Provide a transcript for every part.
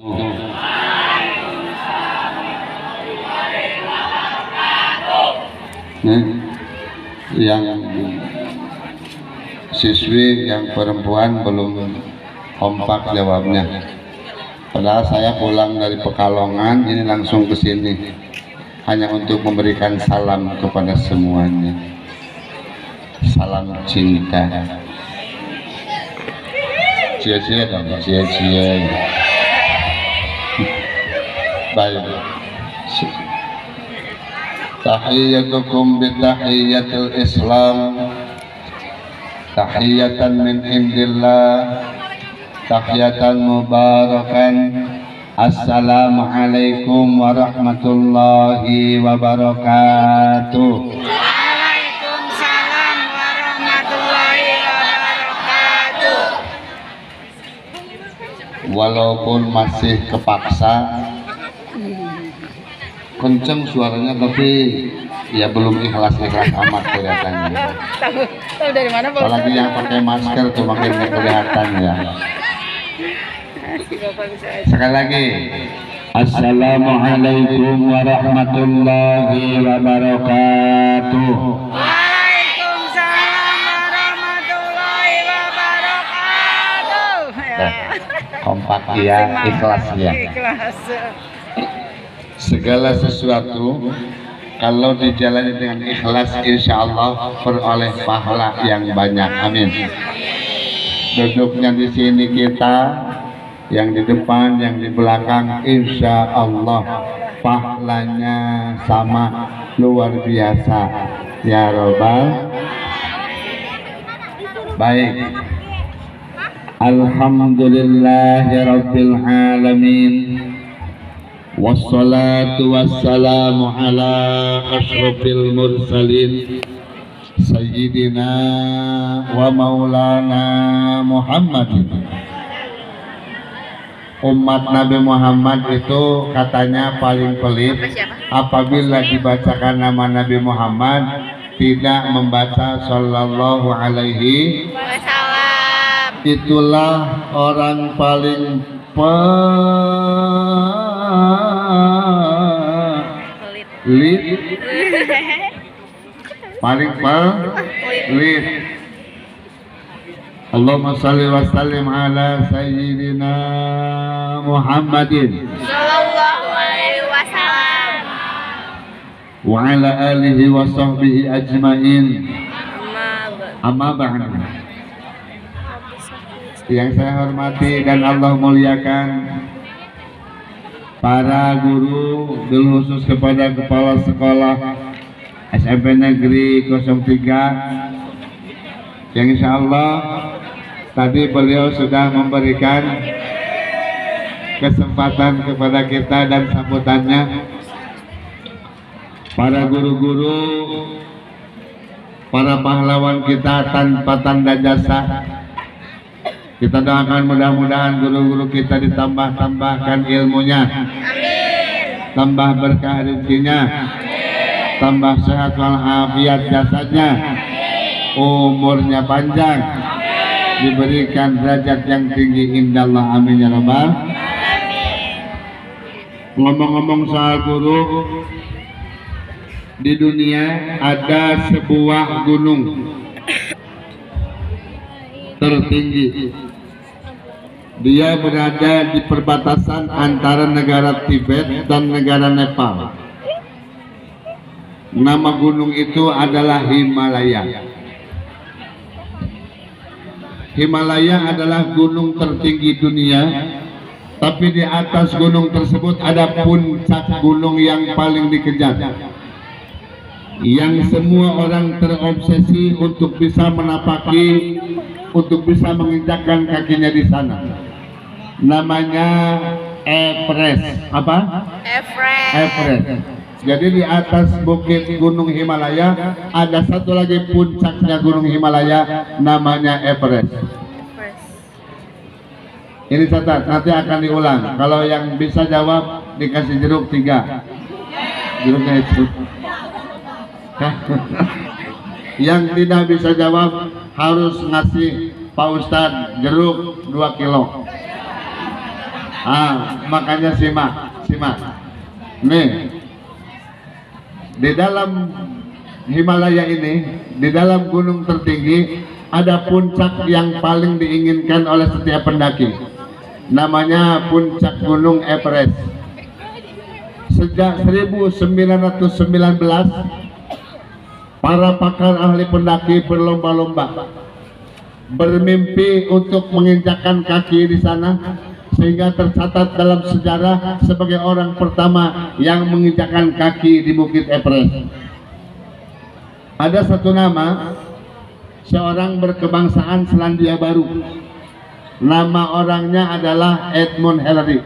Yang siswi yang perempuan belum kompak jawabnya. Padahal saya pulang dari Pekalongan ini langsung ke sini hanya untuk memberikan salam kepada semuanya. Salam cinta. Cia-cia dong, cia-cia. Baik. Tahiyyatukum bitahiyyatil Islam. Tahiyatan min indillah. Tahiyatan mubarakan. Assalamualaikum warahmatullahi wabarakatuh. Waalaikumsalam warahmatullahi wabarakatuh. Walaupun masih kepaksa kenceng suaranya, tapi ya belum ikhlas-ikhlas amat kelihatannya. Tahu dari mana Pak? Apalagi yang pakai masker tuh makin kelihatan ya. Sekali lagi, Assalamualaikum warahmatullahi wabarakatuh. Waalaikumsalam warahmatullahi wabarakatuh. Kompak ya, ikhlas ya. Ikhlas. Segala sesuatu kalau dijalani dengan ikhlas, insya Allah peroleh pahala yang banyak. Amin. Duduknya di sini kita, yang di depan, yang di belakang, insya Allah pahalanya sama luar biasa. Ya Rabbal. Baik. Alhamdulillahirabbil alamin. Wassalatu wassalamu ala asyrafil mursalin Sayyidina wa maulana Muhammadin. Umat Nabi Muhammad itu katanya paling pelit apabila dibacakan nama Nabi Muhammad tidak membaca sallallahu alaihi wasallam. Itulah orang paling pelit, paling pelit. Allahumma salli wa sallim ala sayyidina Muhammadin Sallallahu alaihi wasallam. wa ala alihi wa sahbihi ajmain. Amma ba'du. Yang saya hormati dan Allah muliakan para guru, bil khusus kepada kepala sekolah SMP Negeri 03 yang insya Allah tadi beliau sudah memberikan kesempatan kepada kita dan sambutannya. Para guru-guru, para pahlawan kita tanpa tanda jasa, kita doakan mudah-mudahan guru-guru kita ditambah-tambahkan ilmunya, tambah berkah rezekinya, tambah sehat walafiat jasadnya, umurnya panjang, diberikan derajat yang tinggi indallah, amin ya rabbal. Ngomong-ngomong soal guru, di dunia ada sebuah gunung tertinggi. Dia berada di perbatasan antara negara Tibet dan negara Nepal. Nama gunung itu adalah Himalaya. Himalaya adalah gunung tertinggi dunia, tapi di atas gunung tersebut ada puncak gunung yang paling dikejar, yang semua orang terobsesi untuk bisa menapaki, untuk bisa menginjakkan kakinya di sana. Namanya Everest. Apa? Everest. Jadi di atas bukit gunung Himalaya ada satu lagi puncaknya gunung Himalaya, namanya Everest. Ini catat, nanti akan diulang. Kalau yang bisa jawab dikasih jeruk 3. Jeruknya itu. Yang tidak bisa jawab harus ngasih Pak Ustadz jeruk 2 kilo. Makanya simak. Nih, di dalam Himalaya ini, di dalam gunung tertinggi, ada puncak yang paling diinginkan oleh setiap pendaki. Namanya puncak Gunung Everest. Sejak 1919, para pakar ahli pendaki berlomba-lomba, bermimpi untuk menginjakkan kaki di sana, sehingga tercatat dalam sejarah sebagai orang pertama yang menginjakkan kaki di Bukit Everest. Ada satu nama, seorang berkebangsaan Selandia Baru. Nama orangnya adalah Edmund Hillary.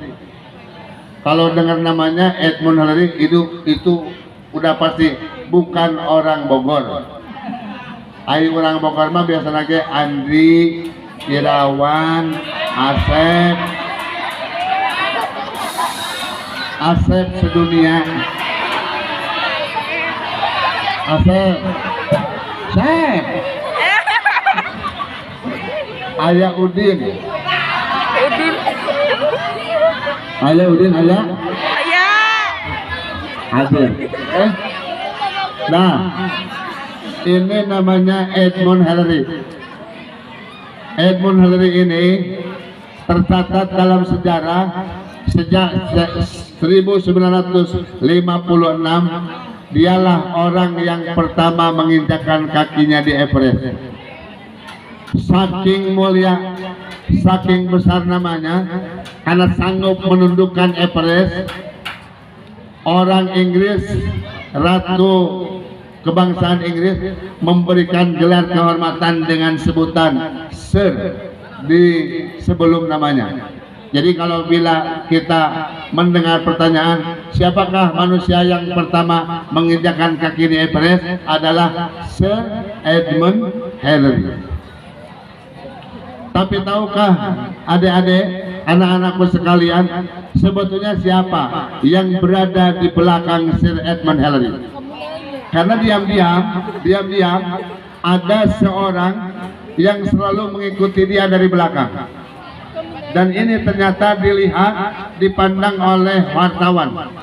Kalau dengar namanya Edmund Hillary, itu udah pasti bukan orang Bogor. Ayo orang Bogor mah biasa lagi Andri, Irawan, Asep sedunia. Asep. Ayah Udin. Ayah Udin, ayah. Hadir. Nah, ini namanya Edmund Hillary. Edmund Hillary ini tercatat dalam sejarah sejak 1956. Dialah orang yang pertama menginjakkan kakinya di Everest. Saking mulia, saking besar namanya, karena sanggup menundukkan Everest, orang Inggris, Ratu kebangsaan Inggris, memberikan gelar kehormatan dengan sebutan Sir di sebelum namanya. Jadi kalau bila kita mendengar pertanyaan, siapakah manusia yang pertama menginjakkan kaki di Everest, adalah Sir Edmund Hillary. Tapi tahukah adik-adik, anak-anakku sekalian, sebetulnya siapa yang berada di belakang Sir Edmund Hillary? Karena diam-diam ada seorang yang selalu mengikuti dia dari belakang. Dan ini ternyata dilihat, dipandang oleh wartawan.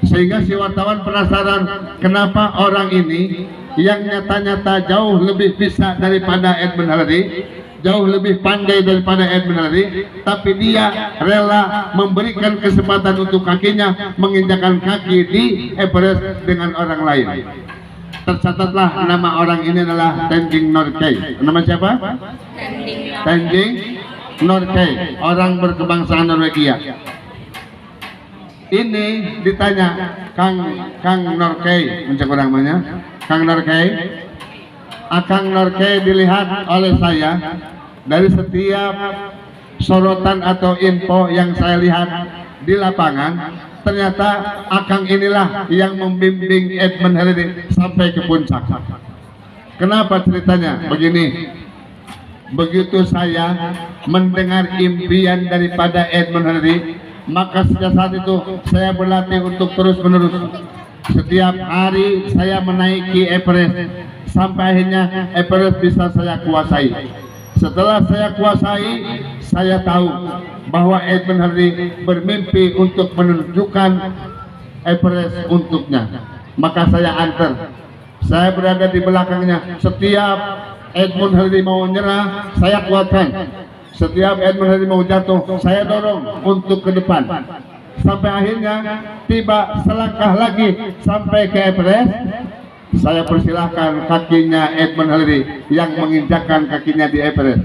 Sehingga si wartawan penasaran, kenapa orang ini yang nyata-nyata jauh lebih bisa daripada Edmund Hillary, jauh lebih pandai daripada Edmund Hillary, tapi dia rela memberikan kesempatan untuk kakinya menginjakkan kaki di Everest dengan orang lain. Tercatatlah nama orang ini adalah Tenzing Norgay. Nama siapa? Tenzing Norgay, orang berkebangsaan Norwegia. Ini ditanya, Kang Norgay, mencek orang namanya, Kang Norgay. Kang Norgay dilihat oleh saya dari setiap sorotan atau info yang saya lihat di lapangan, ternyata Akang inilah yang membimbing Edmund Hillary sampai ke puncak. Kenapa ceritanya? Begini, begitu saya mendengar impian daripada Edmund Hillary, maka sejak saat itu saya berlatih untuk terus-menerus. Setiap hari saya menaiki Everest, sampai akhirnya Everest bisa saya kuasai. Setelah saya kuasai, saya tahu bahwa Edmund Hillary bermimpi untuk menunjukkan Everest untuknya. Maka saya antar, saya berada di belakangnya. Setiap Edmund Hillary mau nyerah, saya kuatkan. Setiap Edmund Hillary mau jatuh, saya dorong untuk ke depan. Sampai akhirnya tiba selangkah lagi sampai ke Everest, saya persilahkan kakinya Edmund Hillary yang menginjakkan kakinya di Everest.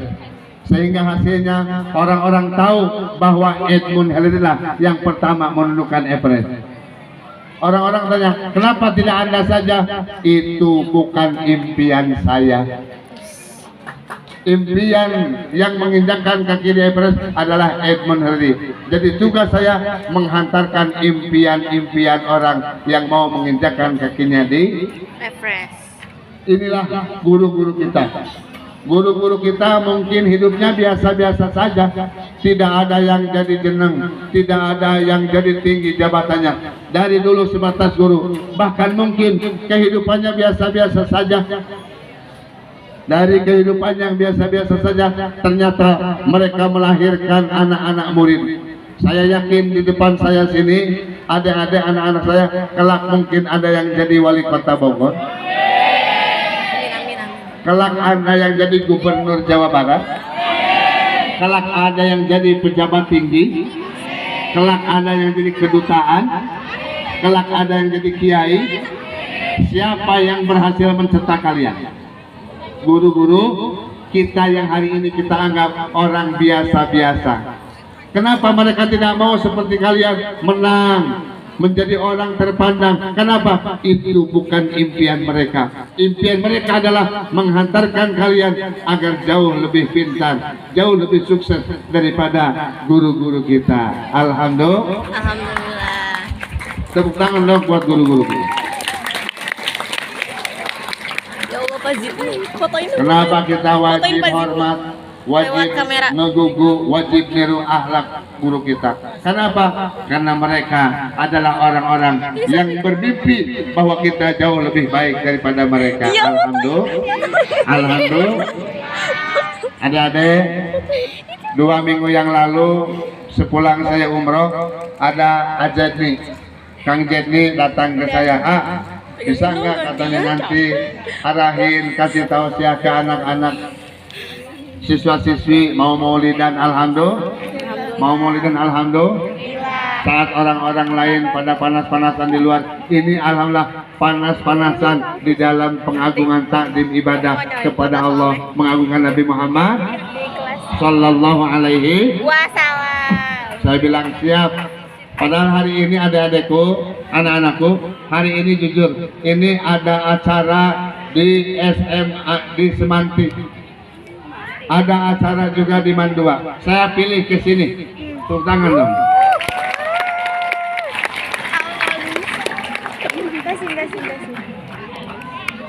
Sehingga hasilnya orang-orang tahu bahwa Edmund Hillary lah yang pertama menundukkan Everest. Orang-orang tanya, kenapa tidak Anda saja? Itu bukan impian saya. Impian yang menginjakkan kaki di Everest adalah Edmund Hillary. Jadi tugas saya menghantarkan impian-impian orang yang mau menginjakkan kakinya di Everest. Inilah guru-guru kita. Guru-guru kita mungkin hidupnya biasa-biasa saja, tidak ada yang jadi jeneng, tidak ada yang jadi tinggi jabatannya. Dari dulu sebatas guru, bahkan mungkin kehidupannya biasa-biasa saja. Dari kehidupan yang biasa-biasa saja, ternyata mereka melahirkan anak-anak murid. Saya yakin di depan saya sini adik-adik anak-anak saya kelak mungkin ada yang jadi wali kota Bogor. Kelak ada yang jadi gubernur Jawa Barat. Kelak ada yang jadi pejabat tinggi. Kelak ada yang jadi kedutaan. Kelak ada yang jadi kiai. Siapa yang berhasil mencetak kalian? Guru-guru kita yang hari ini kita anggap orang biasa-biasa. Kenapa mereka tidak mau seperti kalian menang, menjadi orang terpandang? Kenapa? Itu bukan impian mereka. Impian mereka adalah menghantarkan kalian agar jauh lebih pintar, jauh lebih sukses daripada guru-guru kita. Alhamdulillah. Alhamdulillah. Tepuk tangan dong buat guru-guru kita. Ya Allah, Pak Zid, fotoin dulu. Kenapa kita wajib Fotoin, Pak Zid. hormat, Lewat wajib kamera. ngegugu, wajib niru akhlak guru kita? Kenapa? Karena mereka adalah orang-orang yang bermimpi bahwa kita jauh lebih baik daripada mereka. Ya Allah. Alhamdulillah. Alhamdulillah. Adik-adik, 2 minggu yang lalu sepulang saya umroh, ada Ajetni, Kang Jetni datang ke saya. Bisa nggak katanya nanti arahin, kasih tahu saya ke anak-anak siswa-siswi mau maulidan alhamdulillah, mau maulidan alhamdulillah. Saat orang-orang lain pada panas-panasan di luar, ini alhamdulillah panas-panasan di dalam pengagungan takdim ibadah kepada Allah, mengagungkan Nabi Muhammad Sallallahu Alaihi Wasallam. Saya bilang siap. Padahal hari ini adik-adikku, anak-anakku, hari ini jujur, ini ada acara di SMA di Semanti. Ada acara juga di Mandua. Saya pilih ke sini. Tepuk tangan dong. Kasih.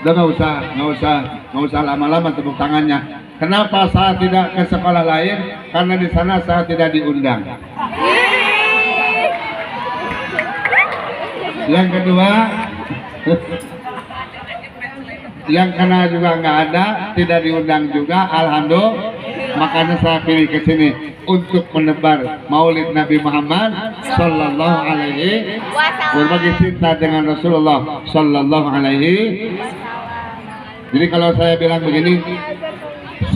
Udah nggak usah lama-lama tepuk tangannya. Kenapa saya tidak ke sekolah lain? Karena di sana saya tidak diundang. Yang kedua, yang karena juga nggak ada, tidak diundang juga, alhamdulillah. Makanya saya pilih ke sini untuk menebar Maulid Nabi Muhammad Sallallahu Alaihi Wasallam, berbagi cinta dengan Rasulullah Sallallahu Alaihi. Jadi kalau saya bilang begini,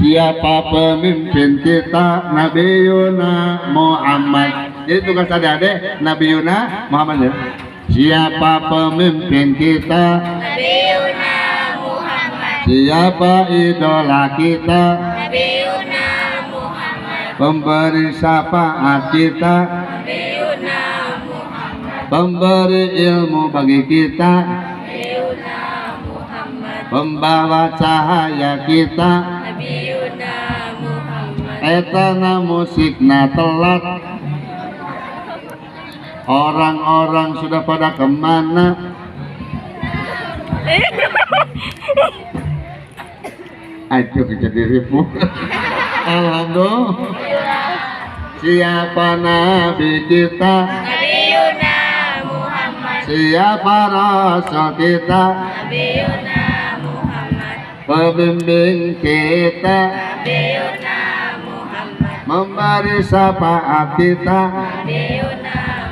siapa pemimpin kita? Nabi Yuna Muhammad. Jadi tugas adik-adik Nabi Yuna Muhammad ya. Siapa pemimpin kita? Nabi Yuna Muhammad. Siapa idola kita? Nabi Yuna Muhammad. Pemberi syafaat kita? Nabi Yuna Muhammad. Pemberi ilmu bagi kita? Nabi Yuna Muhammad. Pembawa cahaya kita? Nabi Yuna Muhammad. Etana musikna telat. Orang-orang sudah pada kemana? Aduh jadi ribu. Alhamdulillah. Siapa nabi kita? Nabi Yuna Muhammad. Siapa rasul kita? Nabi Yuna Muhammad. Pembimbing kita? Nabi Yuna Muhammad. Memberi syafaat kita? Nabi Yuna Muhammad.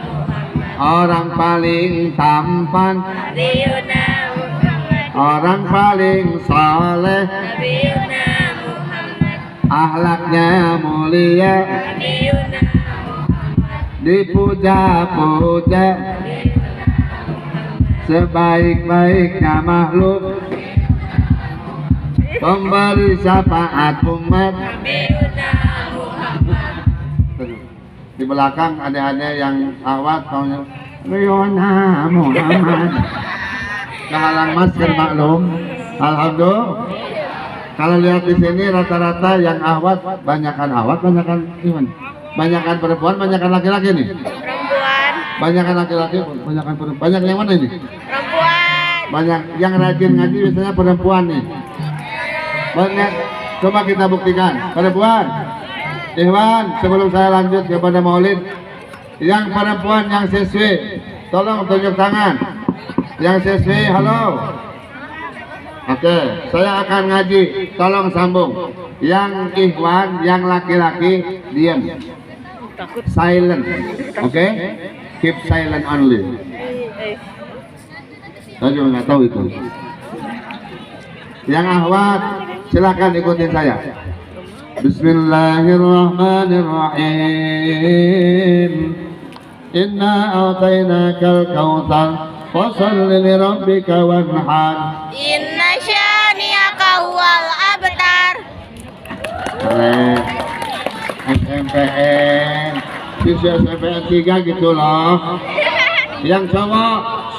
Orang paling tampan? Nabi Yuna Muhammad. Orang paling saleh? Nabi Yuna Muhammad. Akhlaknya mulia? Nabi Yuna Muhammad. Dipuja-puja? Nabi Yuna Muhammad. Sebaik-baiknya makhluk? Pemberi syafaat umat? Nabi Yuna Muhammad. Di belakang adik-adik yang awat taunya Yona Muhammad. Kehalang masker maklum. Alhamdulillah. Kalau lihat di sini rata-rata yang awat, banyakan gimana? Banyakan perempuan, banyakan laki-laki nih. Perempuan. Banyakan laki-laki, banyakan perempuan. Banyak yang mana ini? Perempuan. Banyak yang rajin ngaji biasanya perempuan nih. Banyak. Coba kita buktikan. Perempuan. Iwan, sebelum saya lanjut kepada Maulid, yang perempuan yang siswi, tolong tunjuk tangan. Yang siswi, halo. Oke, saya akan ngaji, tolong sambung. Yang Ikhwan, yang laki-laki, diam. silent, oke? Keep silent only. Saya juga nggak tahu itu. Yang akhwat, silakan ikutin saya. Bismillahirrahmanirrahim. Inna a'tainakal kautsar fasholli li rabbika wanhar. Inna syani'aka huwal abtar. Keren. SMPN, siswa SMPN 3 gitu loh. Yang cowok,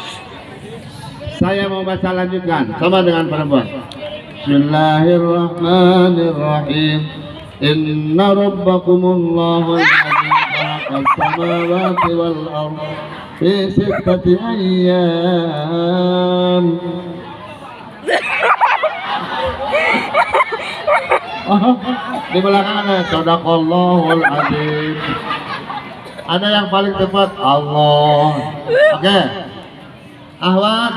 saya mau baca lanjutkan sama dengan perempuan. Bismillahirrahmanirrahim. Inna rabbakumullahu alladzi khalaqas samawati wal ardh fi sittati ayyam. Di belakang ada Shadaqallahul Adzim. Ada yang paling tepat Allah. Oke. Akhwat,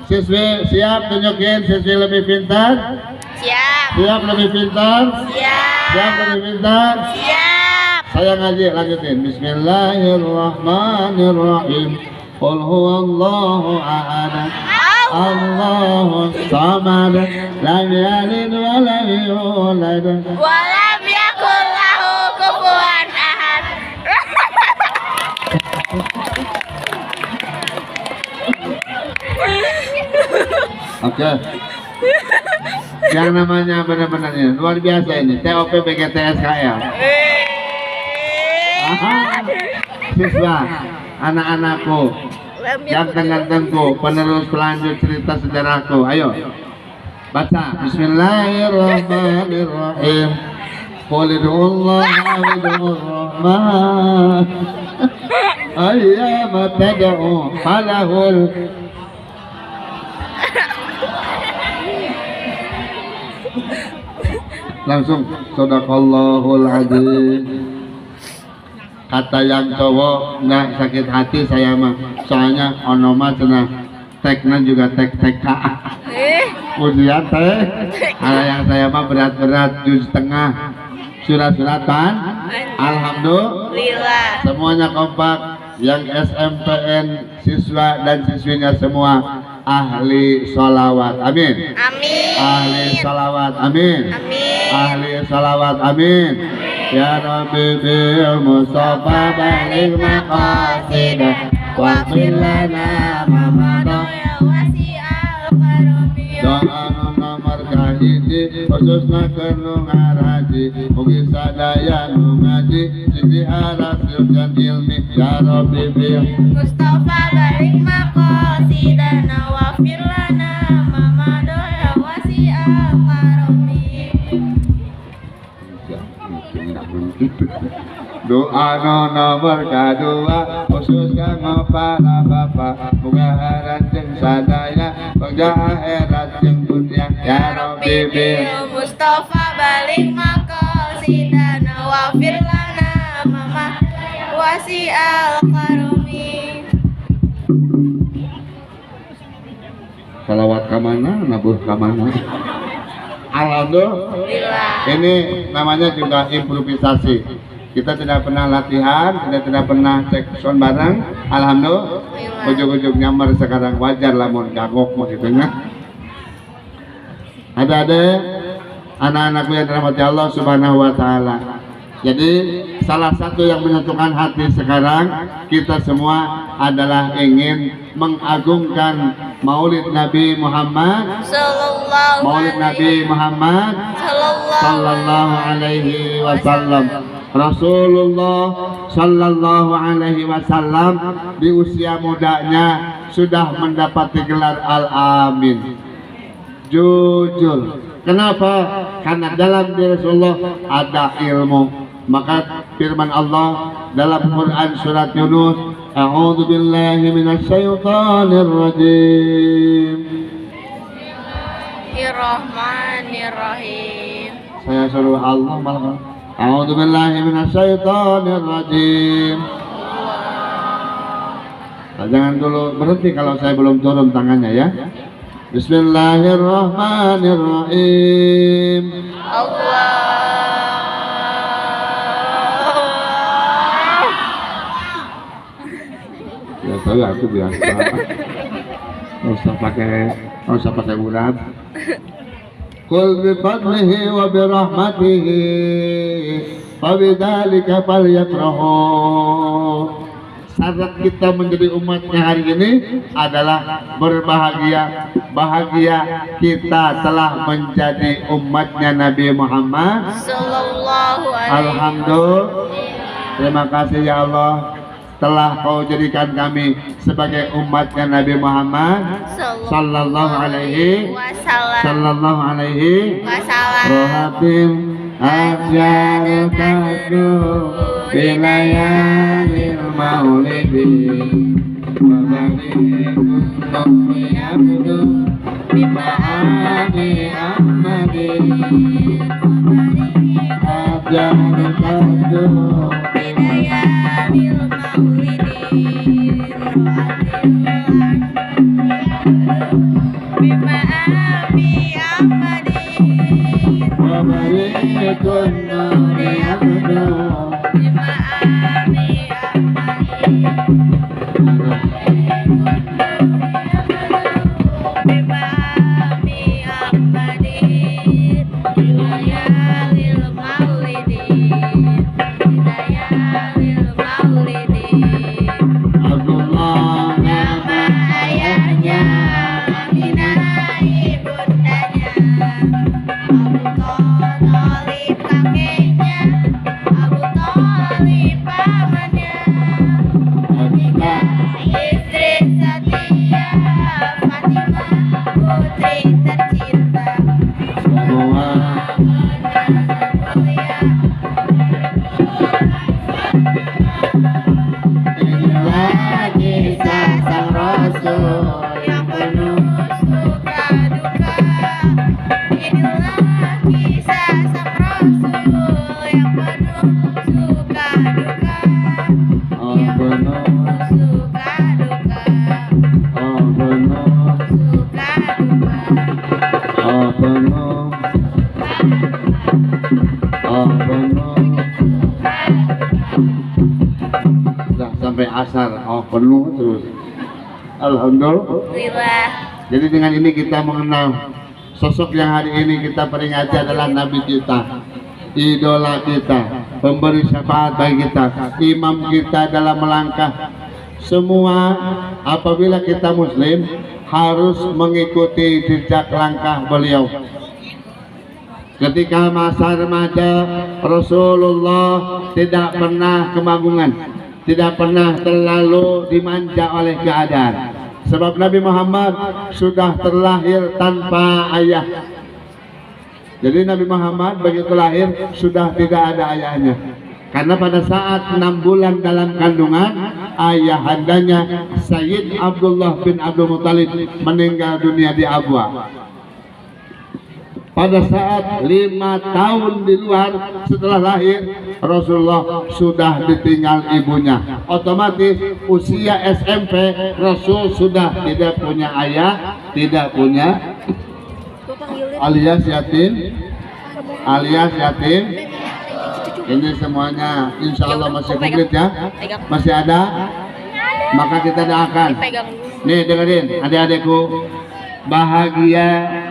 siswi siap tunjukin siswi lebih pintar? Siap. Siap lebih pintar? Siap. Siap lebih pintar? Siap. Saya ngaji lanjutin. Bismillahirrahmanirrahim. Qul huwallahu ahad. Allahus samad. Lam yalid wa lam yulad. Walam yakul lahu kufuwan ahad. Oke. Yang namanya benar-benar ini luar biasa ini. TOP BGTSKL. Siswa, anak-anakku, ganteng-gantengku, penerus pelanjut cerita sejarahku. Ayo, baca. Bismillahirrahmanirrahim. Qul ud'ullaha wad'ur rahman. Ayyama tad'u falahul. Langsung Shadaqallahul Adzim. Kata yang cowok nggak sakit hati saya mah, soalnya onoma cenah tekna juga tek-TK. Ujian teh, ada yang saya mah berat-berat juz setengah surat-suratan. Alhamdulillah semuanya kompak. Yang SMPN siswa dan siswinya semua ahli sholawat, amin. Amin. Ahli sholawat, amin. Amin. Ahli sholawat, amin. Ya Rabbi bil Mustafa balik maqasidah wa lana Mamadaya wasi'al karami. doa nomor kahiji khususna kernu ngaraji mugi sadaya nu ngaji sisi hasil dan ilmi. Ya Rabbi bil Mustafa balik maqasidana wa lana mamadaya wasi'al karami. doa nomor kedua khusus kanggo para bapak muga harajeng sadaya kerja akhirat jeung dunya. Ya Rabbi bil Mustafa balik maqasidana wa lana mama wasi'al karami. salawat ka mana nabuh ka mana. Alhamdulillah. Ini namanya juga improvisasi. Kita tidak pernah latihan, kita tidak pernah cek sound bareng. Alhamdulillah. Ujung-ujung nyamar sekarang wajar lamun gagok mah gitu nya. Ada anak-anakku yang dirahmati Allah Subhanahu wa taala. Jadi salah satu yang menyatukan hati sekarang kita semua adalah ingin mengagungkan Maulid Nabi Muhammad. Maulid Nabi Muhammad sallallahu alaihi wasallam. Rasulullah sallallahu alaihi wasallam di usia mudanya sudah mendapati gelar Al-Amin. Jujur. Kenapa? Karena dalam diri Rasulullah ada ilmu. Maka firman Allah dalam Quran surat Yunus, A'udzu billahi minasy syaithanir rajim. Bismillahirrahmanirrahim. Saya suruh Allah malah. A'udzu billahi minasy syaithanir rajim. Nah, jangan dulu berhenti kalau saya belum turun tangannya ya. Bismillahirrahmanirrahim. Allah. Ya tahu aku biasa. Nggak usah pakai urat. Qul bi fadlihi wa bi rahmatihi fa bidzalika falyafrahu. Syarat kita menjadi umatnya hari ini adalah berbahagia. Bahagia kita telah menjadi umatnya Nabi Muhammad Sallallahu alaihi Alhamdulillah. Terima kasih ya Allah telah kau jadikan kami sebagai umatnya Nabi Muhammad sallallahu alaihi wasallam. Rohatim asyar kadu bilayalil maulidi wa balikun yabdu bima'ani ahmadi asyar kadu Bidayahil maulidin bima abi ahmadin wa balikun nuri yabdu bima abi ahmadin bidayahil maulidin Abdullah nama ayahnya, Aminah ibundanya, Abu Thalib kakeknya, Abu Thalib pamannya, Khadijah istri setia, Fatimah putri tercinta, semua inilah kisah sang Rasul yang penuh suka duka. Inilah kisah sang Rasul yang penuh suka duka. Yang penuh suka duka. Suka duka. Sudah sampai asar, penuh terus. Alhamdulillah. Jadi dengan ini kita mengenal sosok yang hari ini kita peringati adalah Nabi kita, idola kita, pemberi syafaat bagi kita, imam kita dalam melangkah. Semua apabila kita muslim harus mengikuti jejak langkah beliau. Ketika masa remaja Rasulullah tidak pernah kemabungan, tidak pernah terlalu dimanja oleh keadaan. Sebab Nabi Muhammad sudah terlahir tanpa ayah. Jadi Nabi Muhammad begitu lahir sudah tidak ada ayahnya. Karena pada saat 6 bulan dalam kandungan, ayahandanya Sayyid Abdullah bin Abdul Muttalib meninggal dunia di Abwa. Pada saat 5 tahun di luar setelah lahir, Rasulullah sudah ditinggal ibunya. Otomatis usia SMP Rasul sudah tidak punya ayah, tidak punya alias yatim. Ini semuanya insya Allah masih komplit ya, masih ada. Maka kita doakan. Nih dengerin adik-adikku, bahagia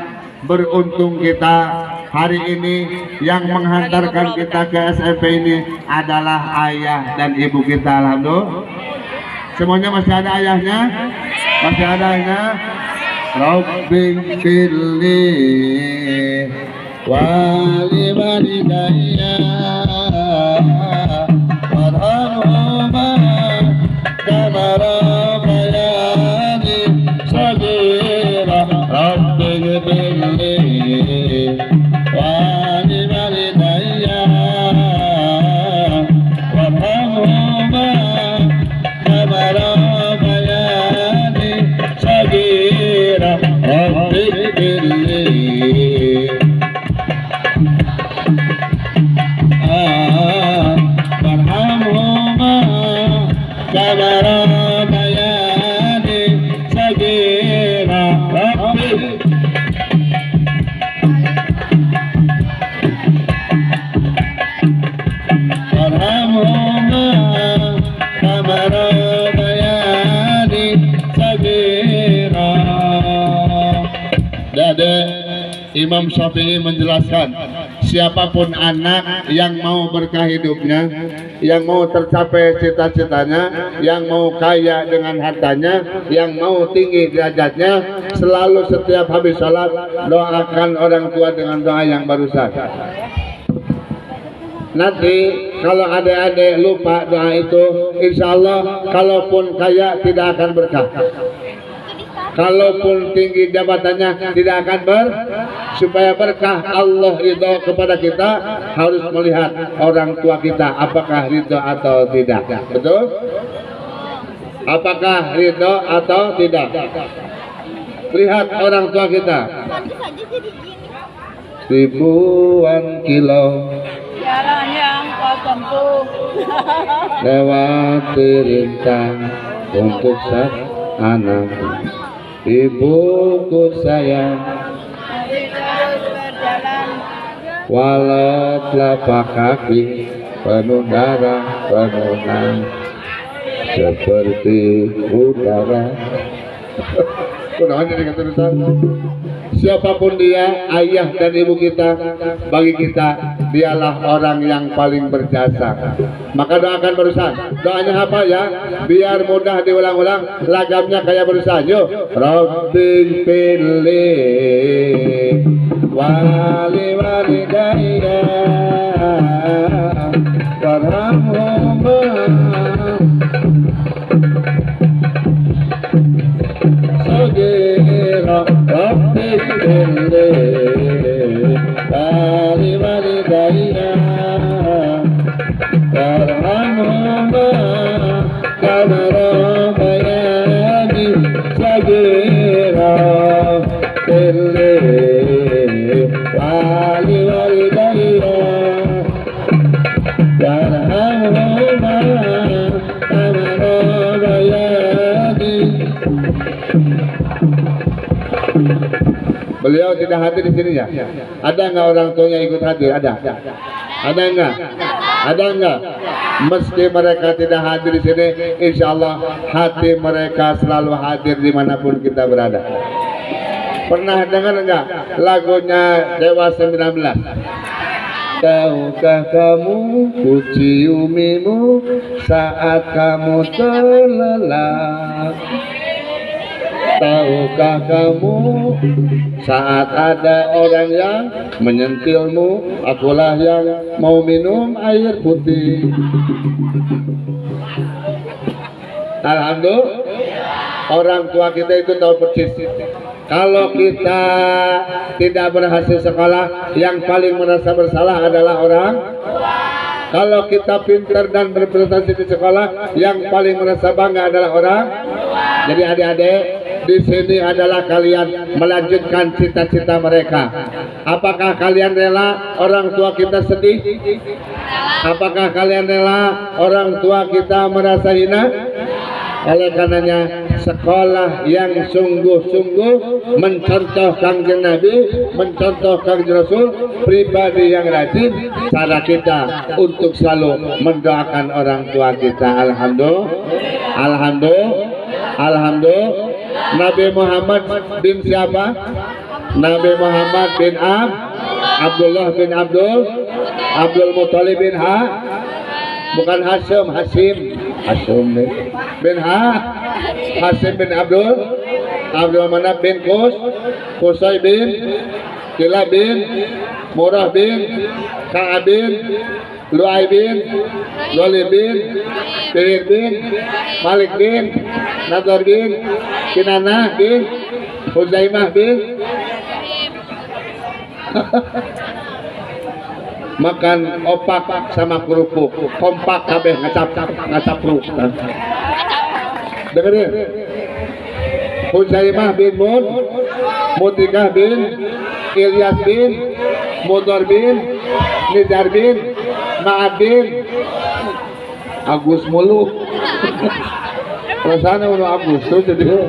beruntung kita hari ini yang menghantarkan kita ke SMP ini adalah ayah dan ibu kita. Alhamdulillah. Semuanya masih ada ayahnya? Masih ada ayahnya? Rabbi firli wali walidayya warhamhuma kama rabbayani shaghira. Rabbi firli wali walidayya warhamhuma kama rabbayani shaghira. Rabbi firli warhamhuma kama rabbayani shaghira. Rabbi warhamhuma kama rabbayani Imam Syafi'i menjelaskan, siapapun anak yang mau berkah hidupnya, yang mau tercapai cita-citanya, yang mau kaya dengan hartanya, yang mau tinggi derajatnya, selalu setiap habis sholat doakan orang tua dengan doa yang barusan. Nanti kalau adik-adik lupa doa itu, insya Allah kalaupun kaya tidak akan berkah, kalaupun tinggi jabatannya tidak akan supaya berkah Allah ridho kepada kita, harus melihat orang tua kita apakah ridho atau tidak. Betul? Apakah ridho atau tidak? Lihat orang tua kita. Ribuan kilo Jalan yang kau tempuh lewati rintang untuk satu anak. Ibuku sayang, masih terus berjalan walau telapak kaki penuh darah, penuh nang seperti udara. Siapapun dia, ayah dan ibu kita, bagi kita dialah orang yang paling berjasa. Maka doakan barusan. Doanya apa ya? Biar mudah diulang-ulang. Lagamnya kayak barusan. Yuk. Rabbil pilih wali walidayya warhamhuma sagira rabbil pilih wali walidayya warhamhuma kama rabbayani sagira pilih wali walidayya warhamhuma kama rabbayani. Beliau tidak hadir di sini ya? Ada nggak orang tuanya ikut hadir? Ada? Ada nggak? Ada nggak? Meski mereka tidak hadir di sini, insya Allah hati mereka selalu hadir dimanapun kita berada. Pernah dengar nggak lagunya Dewa 19? Tahukah kamu ku ciumimu saat kamu terlelap? Tahukah kamu saat ada orang yang menyentilmu, akulah yang mau minum air putih. Alhamdulillah, orang tua kita itu tahu persis. Kalau kita tidak berhasil sekolah, yang paling merasa bersalah adalah orang. Kalau kita pintar dan berprestasi di sekolah, yang paling merasa bangga adalah orang. Jadi adik-adik, di sini adalah kalian melanjutkan cita-cita mereka. Apakah kalian rela orang tua kita sedih? Apakah kalian rela orang tua kita merasa hina? Oleh karenanya sekolah yang sungguh-sungguh mencontoh Kangjeng Nabi, mencontoh Kangjeng Rasul, pribadi yang rajin, cara kita untuk selalu mendoakan orang tua kita. Alhamdulillah, alhamdulillah, alhamdulillah. Nabi Muhammad bin siapa? Nabi Muhammad bin Abdullah bin Abdul Muthalib bin bukan Hashim, Hashim bin Hasim bin Abdul Manaf bin Qusay bin Kilab bin Murrah bin Ka'ab bin Lu'ay bin Walid bin Fihir bin Malik bin Nadar bin Kinanah bin Huzaimah bin makan opak sama kerupuk, kompak kabeh ngacap perut. Dengerin. Huzaimah bin Mutikah bin Ilyas bin Mudar bin Nidar bin Ma'ad bin Agus mulu. Rasanya udah Agus tuh jadi.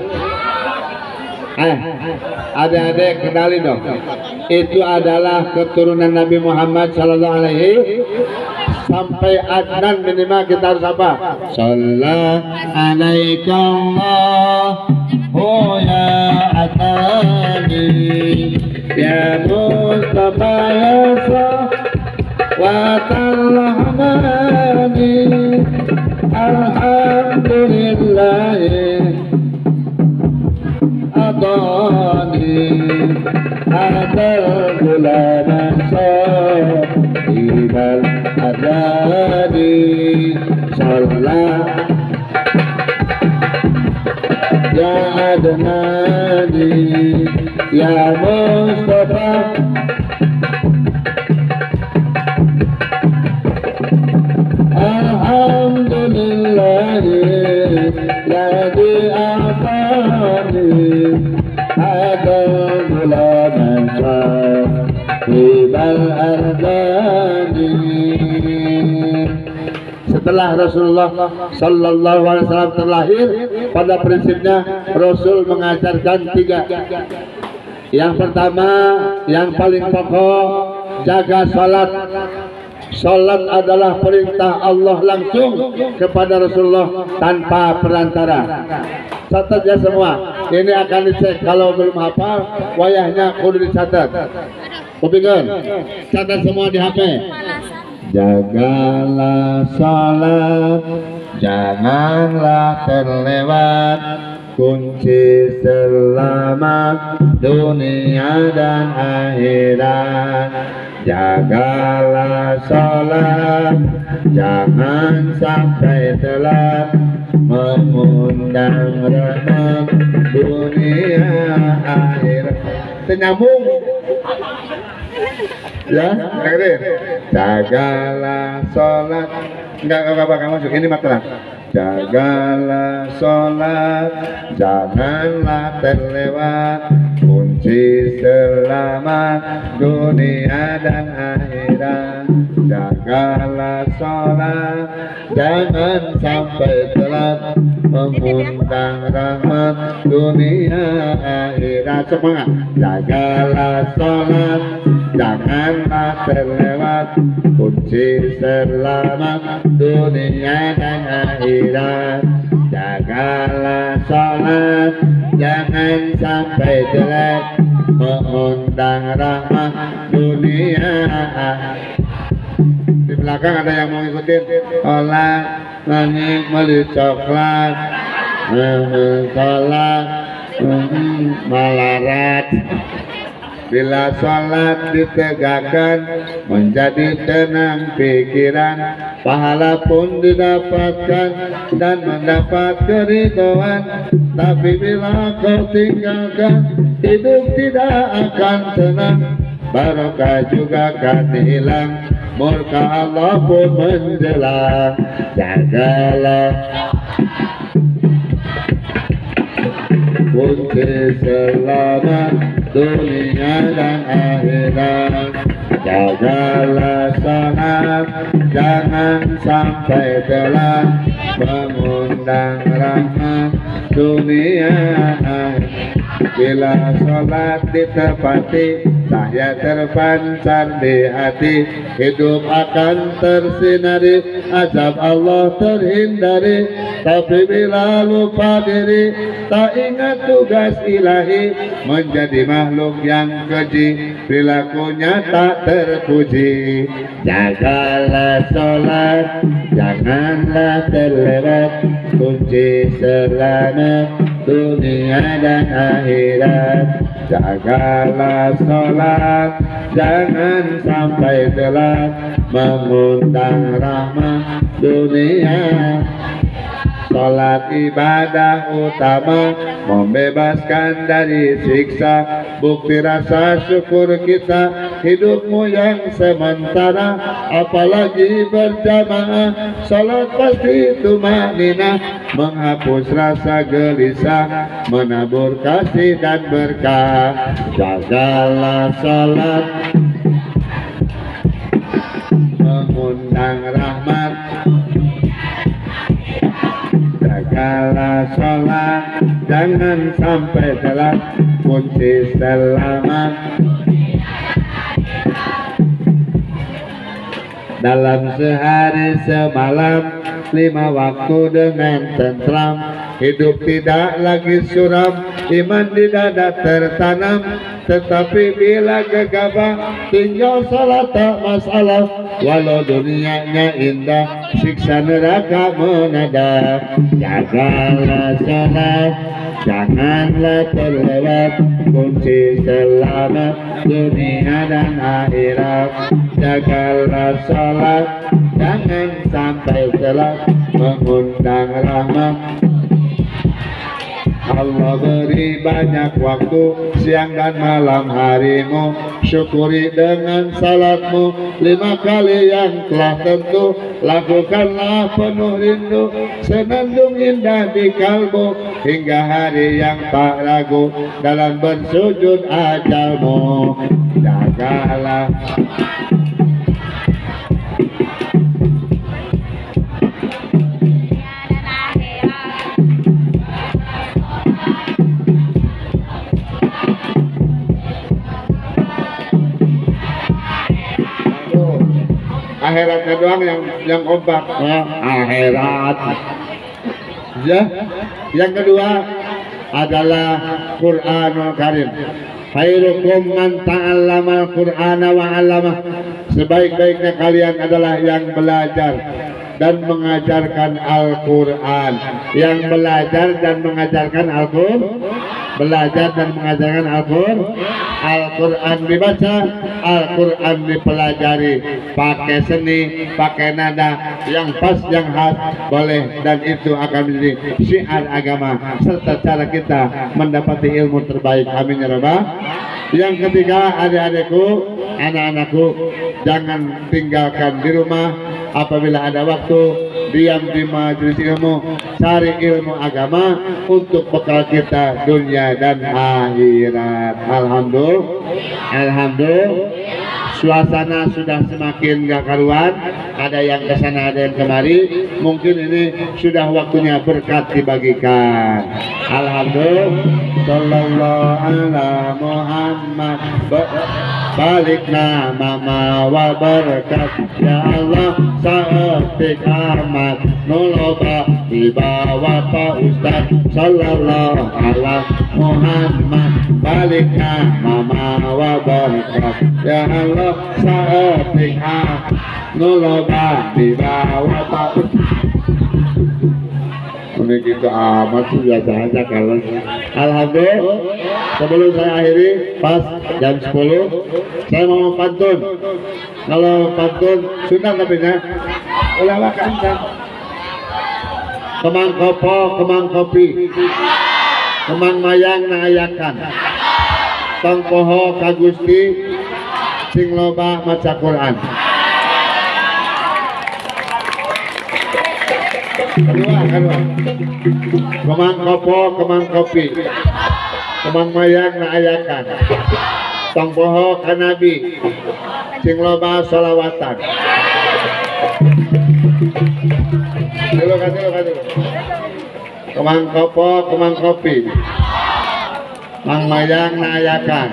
Adik-adik kenali dong. Itu adalah keturunan Nabi Muhammad sallallahu alaihi sampai Adnan minimal kita harus apa? Sallallahu alaikum ya Adnani Ya Mustafa ya Safwatal Rahmani Alhamdulillah Adani Adal Gulaman Sahibal Adani Salat Ya Adnani Ya Mustafa Alhamdulillah Ladhi afani Adal gulaman sahibal ardani. Setelah Rasulullah Sallallahu Alaihi Wasallam terlahir, pada prinsipnya Rasul mengajarkan 3. Yang pertama, yang paling pokok, jaga salat. Salat adalah perintah Allah langsung kepada Rasulullah tanpa perantara. Catat ya semua. Ini akan dicek, kalau belum hafal, wayahnya kudu dicatat. Kupingkan, catat semua di HP. Jagalah salat, janganlah terlewat, kunci selamat dunia dan akhirat. Jagalah salat, jangan sampai telat, mengundang rahmat dunia akhirat. Senyambung ya, dengerin. Jagalah salat, enggak masuk, ini materan. Jagalah salat, janganlah terlewat, kunci selamat dunia dan akhirat. Jagalah salat, jangan sampai telat, mengundang rahmat dunia akhirat. Semangat. Jagalah salat, janganlah terlewat, kunci selamat dunia dan akhirat. Jagalah salat, jangan sampai telat, mengundang rahmat dunia akhirat. Di belakang ada yang mau ngikutin. Salat langit beli coklat, salat malarat. Bila salat ditegakkan, menjadi tenang pikiran, pahala pun didapatkan dan mendapat keridhaan. Tapi bila kau tinggalkan, hidup tidak akan tenang, barokah juga akan hilang, murka Allah pun menjelang. Jagalah kunci selamat dunia dan akhirat. Jagalah salat, jangan sampai telat, mengundang rahmat dunia akhirat. Bila salat ditepati, cahaya terpancar di hati, hidup akan tersinari, azab Allah terhindari. Tapi bila lupa diri, tak ingat tugas ilahi, menjadi makhluk yang keji, perilakunya tak terpuji. Jagalah salat, janganlah terlewat, kunci selamat dunia dan akhirat. Jagalah salat, jangan sampai telat, mengundang rahmat dunia. Salat ibadah utama, membebaskan dari siksa, bukti rasa syukur kita, hidupmu yang sementara, apalagi berjamaah. Salat pasti tumanina, menghapus rasa gelisah, menabur kasih dan berkah. Jagalah salat, mengundang rahmat. Jagalah salat, jangan sampai telat, kunci selamat. Dalam sehari semalam, 5 waktu dengan tentram, hidup tidak lagi suram, iman di dada tertanam. Tetapi bila gegabah tinggal salah tak masalah, walau dunianya indah siksa neraka menadap. Jagalah salat, janganlah terlewat kunci selamat dunia dan akhirat. Jagalah salat, jangan sampai telat mengundang rahmat. Allah beri banyak waktu siang dan malam harimu, syukuri dengan salatmu 5 kali yang telah tentu. Lakukanlah penuh rindu, senandung indah di kalbu, hingga hari yang tak ragu dalam bersujud ajalmu. Jagalah akhiratnya doang yang kompak. Akhirat ya. Yang kedua adalah Qur'anul Karim. Khairukum man ta'allamal Qur'ana wa 'allamah. Sebaik-baiknya kalian adalah yang belajar dan mengajarkan Al-Qur'an. Yang belajar dan mengajarkan Al-Qur'an. Belajar dan mengajarkan Al-Qur'an dibaca, Al-Qur'an dipelajari, pakai seni, pakai nada yang pas, yang khas boleh, dan itu akan menjadi syiar agama serta cara kita mendapati ilmu terbaik. Amin ya rabbal. Yang ketiga, adik-adikku, anak-anakku, jangan tinggalkan di rumah. Apabila ada waktu, diam di majelis ilmu, cari ilmu agama untuk bekal kita dunia dan akhirat. Alhamdulillah, suasana sudah semakin gak karuan. Ada yang kesana, ada yang kemari. Mungkin ini sudah waktunya berkat dibagikan. Alhamdulillah. Sallallahu ala Muhammad. Balikna mama wa berkat ya Allah, saetik amat nuloba dibawa Pak Ustaz. Sallallahu ala Muhammad. Balikna mama wa berkat ya Allah, saetik amat nuloba dibawa Pak Ustaz. Ini kita amat sih, biasa aja kalau. Alhamdulillah, sebelum saya akhiri pas jam 10 saya mau pantun. Kalau pantun sunat tapi ya ulama kancan. Kemang kopo, kemang kopi, kemang mayang naayakan, tong poho kagusti sing loba maca Quran. Kedua, kemang kopo, kemang kopi, kemang mayang naayakan, tong poho kanabi, sing loba sholawatan. Dulu. Kemang kopo, kemang kopi, kemang mayang naayakan.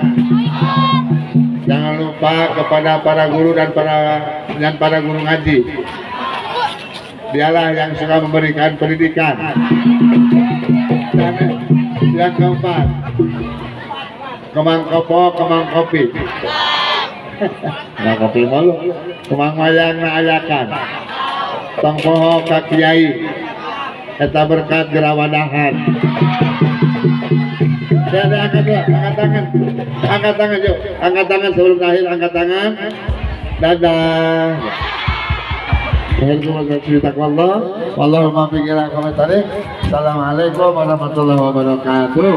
Jangan lupa kepada para guru dan para guru ngaji. Dialah yang suka memberikan pendidikan. Dan yang keempat, kemang kopo, kemang kopi. Kemang kopi malu. Kemang mayang naayakan, tong poho ka kiai, eta berkat gerawadahan. Saya angkat tangan yuk, angkat tangan sebelum akhir, angkat tangan. Dadah. Assalamualaikum warahmatullahi wabarakatuh.